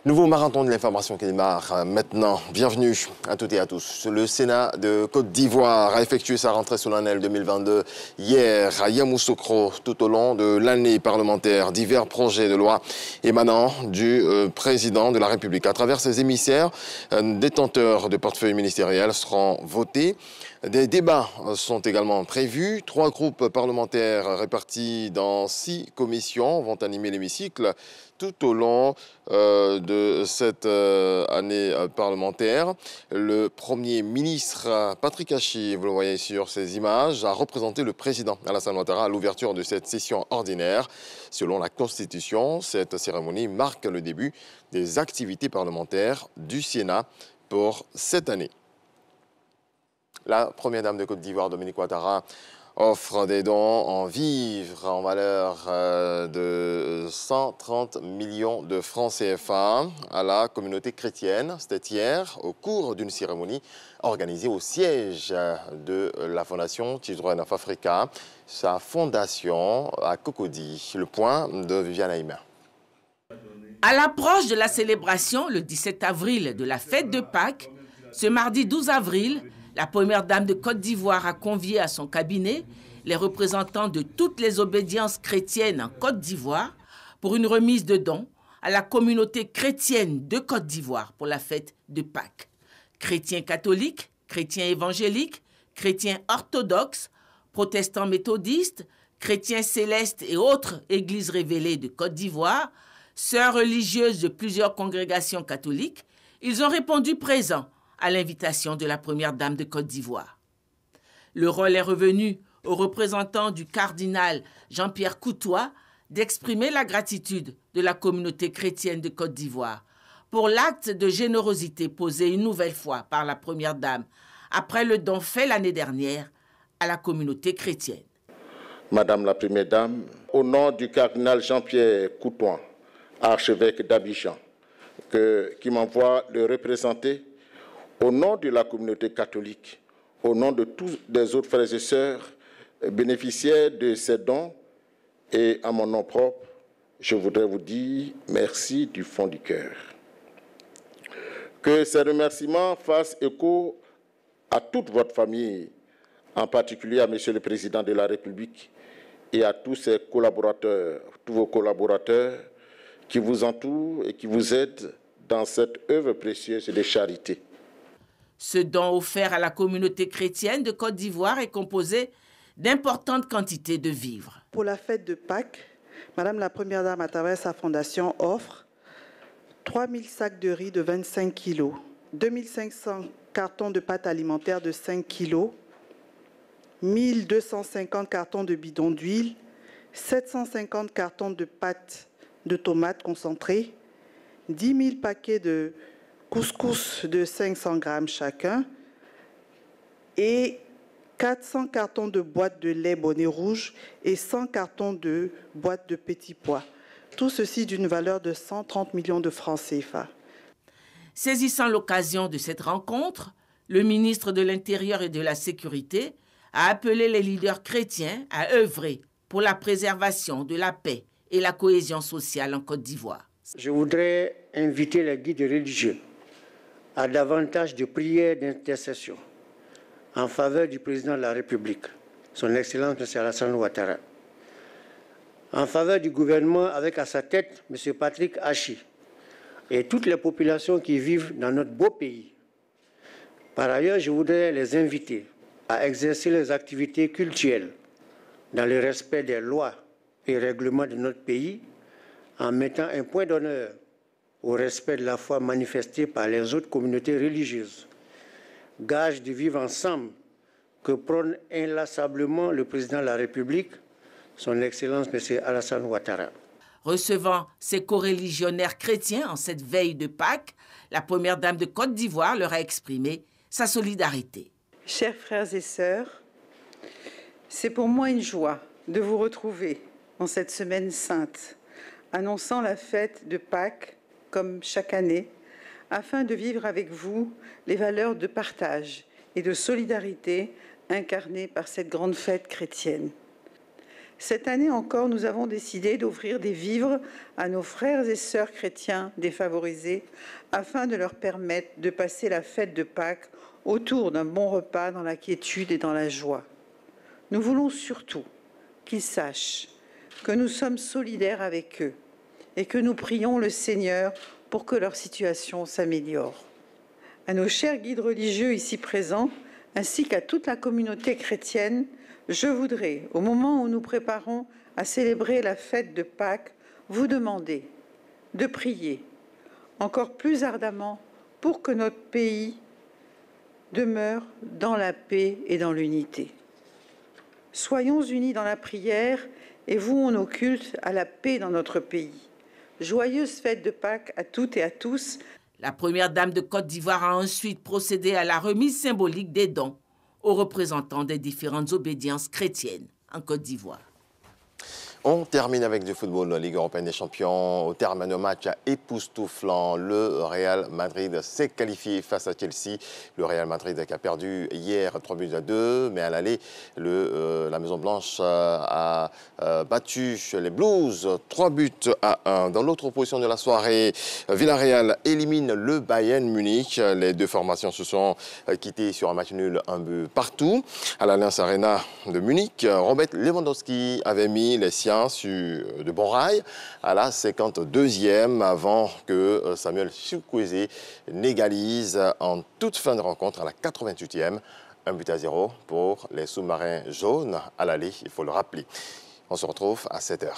Nouveau marathon de l'information qui démarre maintenant. Bienvenue à toutes et à tous. Le Sénat de Côte d'Ivoire a effectué sa rentrée solennelle 2022 hier à Yamoussoukro. Tout au long de l'année parlementaire, divers projets de loi émanant du président de la République. À travers ses émissaires, détenteurs de portefeuilles ministériels seront votés. Des débats sont également prévus. 3 groupes parlementaires répartis dans 6 commissions vont animer l'hémicycle tout au long de cette année parlementaire. Le Premier ministre Patrick Hachi, vous le voyez sur ces images, a représenté le président Alassane Ouattara à l'ouverture de cette session ordinaire. Selon la Constitution, cette cérémonie marque le début des activités parlementaires du Sénat pour cette année. La première dame de Côte d'Ivoire, Dominique Ouattara, offre des dons en vivres en valeur de 130 millions de francs CFA à la communauté chrétienne. C'était hier au cours d'une cérémonie organisée au siège de la fondation Children of Africa, sa fondation à Cocody. Le point de Viviane Aïma. À l'approche de la célébration, le 17 avril de la fête de Pâques, ce mardi 12 avril, la première dame de Côte d'Ivoire a convié à son cabinet les représentants de toutes les obédiences chrétiennes en Côte d'Ivoire pour une remise de dons à la communauté chrétienne de Côte d'Ivoire pour la fête de Pâques. Chrétiens catholiques, chrétiens évangéliques, chrétiens orthodoxes, protestants méthodistes, chrétiens célestes et autres églises révélées de Côte d'Ivoire, sœurs religieuses de plusieurs congrégations catholiques, ils ont répondu présents à l'invitation de la première dame de Côte d'Ivoire. Le rôle est revenu aux représentants du cardinal Jean-Pierre Coutois d'exprimer la gratitude de la communauté chrétienne de Côte d'Ivoire pour l'acte de générosité posé une nouvelle fois par la première dame après le don fait l'année dernière à la communauté chrétienne. Madame la première dame, au nom du cardinal Jean-Pierre Coutois, archevêque d'Abidjan, qui m'envoie le représenter, au nom de la communauté catholique, au nom de tous les autres frères et sœurs bénéficiaires de ces dons et à mon nom propre, je voudrais vous dire merci du fond du cœur. Que ces remerciements fassent écho à toute votre famille, en particulier à Monsieur le Président de la République et à tous ses collaborateurs, tous vos collaborateurs qui vous entourent et qui vous aident dans cette œuvre précieuse de charité. Ce don offert à la communauté chrétienne de Côte d'Ivoire est composé d'importantes quantités de vivres. Pour la fête de Pâques, Madame la Première Dame, à travers sa fondation, offre 3000 sacs de riz de 25 kg, 2500 cartons de pâtes alimentaires de 5 kg, 1250 cartons de bidons d'huile, 750 cartons de pâtes de tomates concentrées, 10 000 paquets de couscous de 500 grammes chacun et 400 cartons de boîtes de lait bonnet rouge et 100 cartons de boîtes de petits pois. Tout ceci d'une valeur de 130 millions de francs CFA. Saisissant l'occasion de cette rencontre, le ministre de l'Intérieur et de la Sécurité a appelé les leaders chrétiens à œuvrer pour la préservation de la paix et la cohésion sociale en Côte d'Ivoire. Je voudrais inviter les guides religieux à davantage de prières d'intercession en faveur du président de la République, son Excellence M. Alassane Ouattara, en faveur du gouvernement avec à sa tête M. Patrick Hachi et toutes les populations qui vivent dans notre beau pays. Par ailleurs, je voudrais les inviter à exercer les activités cultuelles dans le respect des lois et règlements de notre pays en mettant un point d'honneur au respect de la foi manifestée par les autres communautés religieuses. Gage de vivre ensemble que prône inlassablement le président de la République, son Excellence M. Alassane Ouattara. Recevant ses coreligionnaires chrétiens en cette veille de Pâques, la première dame de Côte d'Ivoire leur a exprimé sa solidarité. Chers frères et sœurs, c'est pour moi une joie de vous retrouver en cette semaine sainte, annonçant la fête de Pâques comme chaque année, afin de vivre avec vous les valeurs de partage et de solidarité incarnées par cette grande fête chrétienne. Cette année encore, nous avons décidé d'offrir des vivres à nos frères et sœurs chrétiens défavorisés afin de leur permettre de passer la fête de Pâques autour d'un bon repas dans la quiétude et dans la joie. Nous voulons surtout qu'ils sachent que nous sommes solidaires avec eux et que nous prions le Seigneur pour que leur situation s'améliore. À nos chers guides religieux ici présents, ainsi qu'à toute la communauté chrétienne, je voudrais, au moment où nous préparons à célébrer la fête de Pâques, vous demander de prier encore plus ardemment pour que notre pays demeure dans la paix et dans l'unité. Soyons unis dans la prière et vouons nos cultes à la paix dans notre pays. Joyeuse fête de Pâques à toutes et à tous. La première dame de Côte d'Ivoire a ensuite procédé à la remise symbolique des dons aux représentants des différentes obédiences chrétiennes en Côte d'Ivoire. On termine avec du football, la Ligue européenne des champions. Au terme d'un match époustouflant, le Real Madrid s'est qualifié face à Chelsea. Le Real Madrid qui a perdu hier 3-2, mais à l'aller, la Maison-Blanche a battu les Blues 3-1. Dans l'autre opposition de la soirée, Villarreal élimine le Bayern Munich. Les deux formations se sont quittées sur un match nul, un but partout. À l'Allianz Arena de Munich, Robert Lewandowski avait mis les siens sur de bons rails à la 52e avant que Samuel Chukwueze n'égalise en toute fin de rencontre à la 88e. 1-0 pour les sous-marins jaunes à l'aller, il faut le rappeler. On se retrouve à 7h.